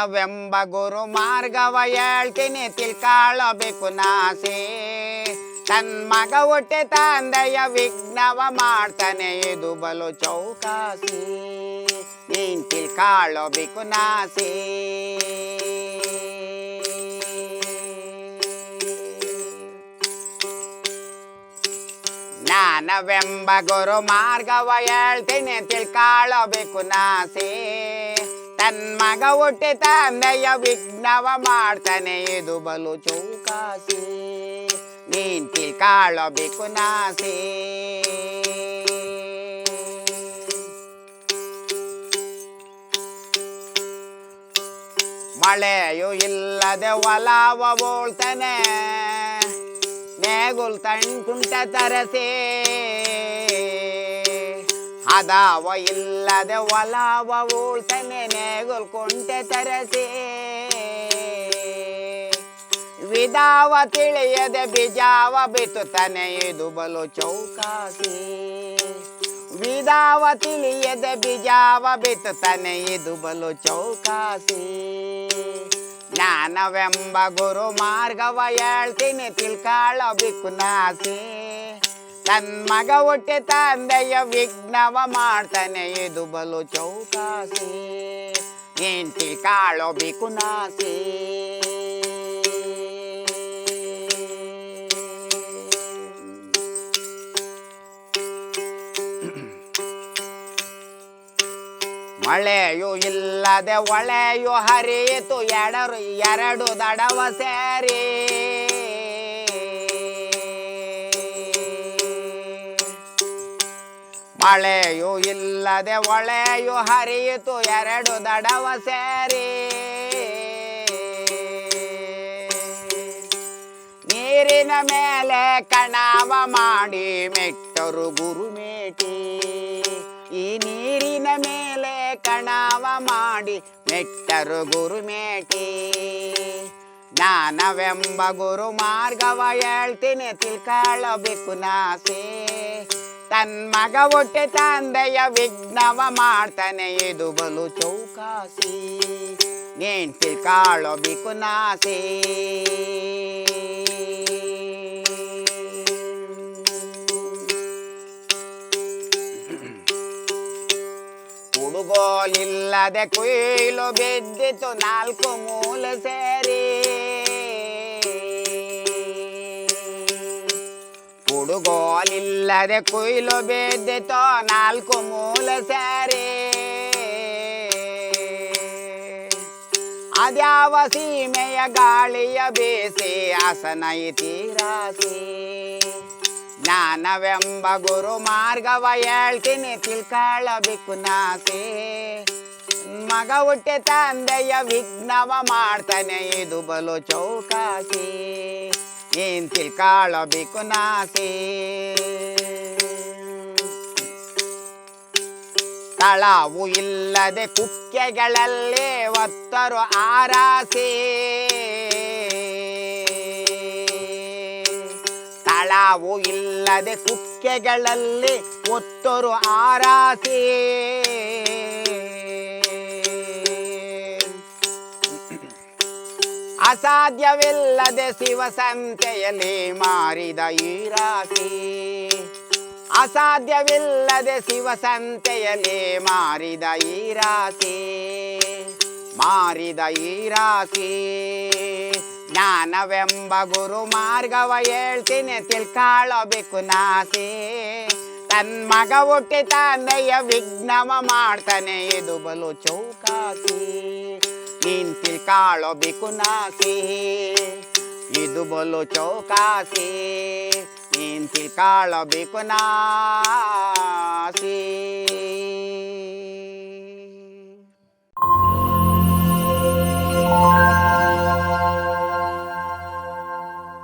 ಜ್ಞಾನವೆಂಬ ಗುರು ಮಾರ್ಗವ ಹೇಳ್ತೀನಿ ತಿಳ್ಕೊಳ್ಳಬೇಕು ನಾಸೆ. ತನ್ ಮಗ ಹೊಟ್ಟೆ ತಂದೆಯ ವಿಘ್ನವ ಮಾಡ್ತಾನೆ ಇದು ಬಲು ಚೌಕಾಸಿ. ನೀನ್ ತಿಳ್ಕೊಳ್ಳಬೇಕು ನಾಸೆ. ಜ್ಞಾನವೆಂಬ ಗುರು ಮಾರ್ಗವ ಹೇಳ್ತೀನಿ ತಿಳ್ಕೊಳ್ಳಬೇಕು ನಾಸೆ. ತನ್ ಮಗ ಹೊಟ್ಟೆ ತಂದೆಯ ವಿಘ್ನವ ಮಾಡ್ತಾನೆ ಇದು ಬಲು ಚೌಕಾಸಿ. ನೀನ್ ತಿಳ್ಕೊಳ್ಳಬೇಕು ನಾಸೆ. ಮಳೆಯು ಇಲ್ಲದೆ ಹೊಲವ ಬೋಳ್ತಾನೆ ನೇಗುಲ್ ತಣ್ಕುಂಟ ತರಸೆ. ಹದವ ಇಲ್ಲದೆ ಹೊಲವ ಬೋಳ್ತಾನೆ ನೇಗುಲ್ ಕುಂಟೆ ತರಸೆ. ವಿಧಾವ ತಿಳಿಯದೆ ಬೀಜಾವ ಬಿತ್ತುತ್ತಾನೆ ಇದು ಬಲು ಚೌಕಾಸಿ. ವಿಧಾವ ತಿಳಿಯದೆ ಬೀಜಾವ ಬಿತ್ತುತ್ತಾನೆ ಇದು ಬಲು ಚೌಕಾಸಿ. ಜ್ಞಾನವೆಂಬ ಗುರು ಮಾರ್ಗವ ಹೇಳ್ತೀನಿ ತಿಳ್ಕೊಳ್ಳಬೇಕು ನಾಸೆ. ತನ್ ಮಗ ಹೊಟ್ಟೆ ತಂದೆಯ ವಿಘ್ನವ ಮಾಡ್ತಾನೆ ಇದು ಬಲು ಚೌಕಾಸಿ. ನೀನ್ ತಿಳ್ಕೊಳ್ಳಬೇಕು ನಾಸೆ. ಮಳೆಯು ಇಲ್ಲದೆ ಹೊಳೆಯು ಹರಿಯಿತು ಎರಡು ದಡವ ಸೇರಿ. ಮಳೆಯು ಇಲ್ಲದೆ ಹೊಳೆಯು ಹರಿಯಿತು ಎರಡು ದಡವ ಸೇರಿ. ನೀರಿನ ಮೇಲೆ ಕಣವ ಮಾಡಿ ಮೆಟ್ಟರು ಗುರುಮೇಟಿ. ಈ ನೀರಿನ ಮೇಲೆ ಕಣವ ಮಾಡಿ ಮೆಟ್ಟರು ಗುರುಮೇಟಿ. ಜ್ಞಾನವೆಂಬ ಗುರು ಮಾರ್ಗವ ಹೇಳ್ತೀನಿ ತಿಳ್ಕೊಳ್ಳಬೇಕು ನಾಸೆ. ತನ್ ಮಗ ಹೊಟ್ಟೆ ತಂದೆಯ ವಿಘ್ನವ ಮಾಡ್ತಾನೆ ಇದು ಬಲು ಚೌಕಾಸಿ. ನೀನ್ ತಿಳ್ಕೊಳ್ಳಬೇಕು ನಾಸೆ. ಕುಡುಗೋಲಿಲ್ಲದೆ ಕುಯ್ಲು ಬಿದ್ದಿತು ನಾಲ್ಕು ಮೂಲ ಸೇರಿ. ಕುಡುಗೋಲಿಲ್ಲದೆ ಕುಯ್ಲು ಬಿದ್ದಿತು ನಾಲ್ಕು ಮೂಲ ಸೇರಿ. ಅದ್ಯಾವ ಸೀಮೆಯ ಗಾಳಿಯ ಬೇಸಿ ಆಸನ ತೀರಾಸಿ. ಜ್ಞಾನವೆಂಬ ಗುರು ಮಾರ್ಗವ ಹೇಳ್ತೀನಿ ತಿಳ್ಕೊಳ್ಳಬೇಕು ನಾಸೆ. ಮಗ ಹೊಟ್ಟೆ ತಂದೆಯ ವಿಘ್ನವ ಮಾಡ್ತಾನೆ ಇದು ಬಲು ಚೌಕಾಸಿ. ನೀನ್ ತಿಳ್ಕೊಳ್ಳಬೇಕು ನಾಸೆ. ತಳವು ಇಲ್ಲದೆ ಕುಕ್ಕೆಗಳಲ್ಲಿ ಒತ್ತರು ಆರಾಸಿ. ತಳವು ಇಲ್ಲದೆ ಕುಕ್ಕೆಗಳಲ್ಲಿ ಒತ್ತರು ಆರಾಸಿ. ಅಸಾಧ್ಯವಿಲ್ಲದೆ ಶಿವಸಂತೆಯಲ್ಲಿ ಮಾರಿದ ಈ ರಾಶಿ. ಅಸಾಧ್ಯವಿಲ್ಲದೆ ಶಿವಸಂತೆಯಲ್ಲಿ ಮಾರಿದ ಈ ರಾಶಿ. ಮಾರಿದ ಈ ರಾಶಿ. ಜ್ಞಾನವೆಂಬ ಗುರು ಮಾರ್ಗವ ಹೇಳ್ತೀನಿ ತಿಳ್ಕೊಳ್ಳಬೇಕು ನಾಸೆ. ತನ್ ಮಗ ಹೊಟ್ಟೆ ತಂದೆಯ ವಿಘ್ನವ ಮಾಡ್ತಾನೆ ಇದು ಬಲು ಚೌಕಾಸಿ. ನೀನ್ ತಿಳ್ಕೊಳ್ಳಬೇಕು ನಾಸೆ. ಇದು ಬಲು ಚೌಕಾಸಿ. ನೀನ್ ತಿಳ್ಕೊಳ್ಳಬೇಕು ನಾಸೆ.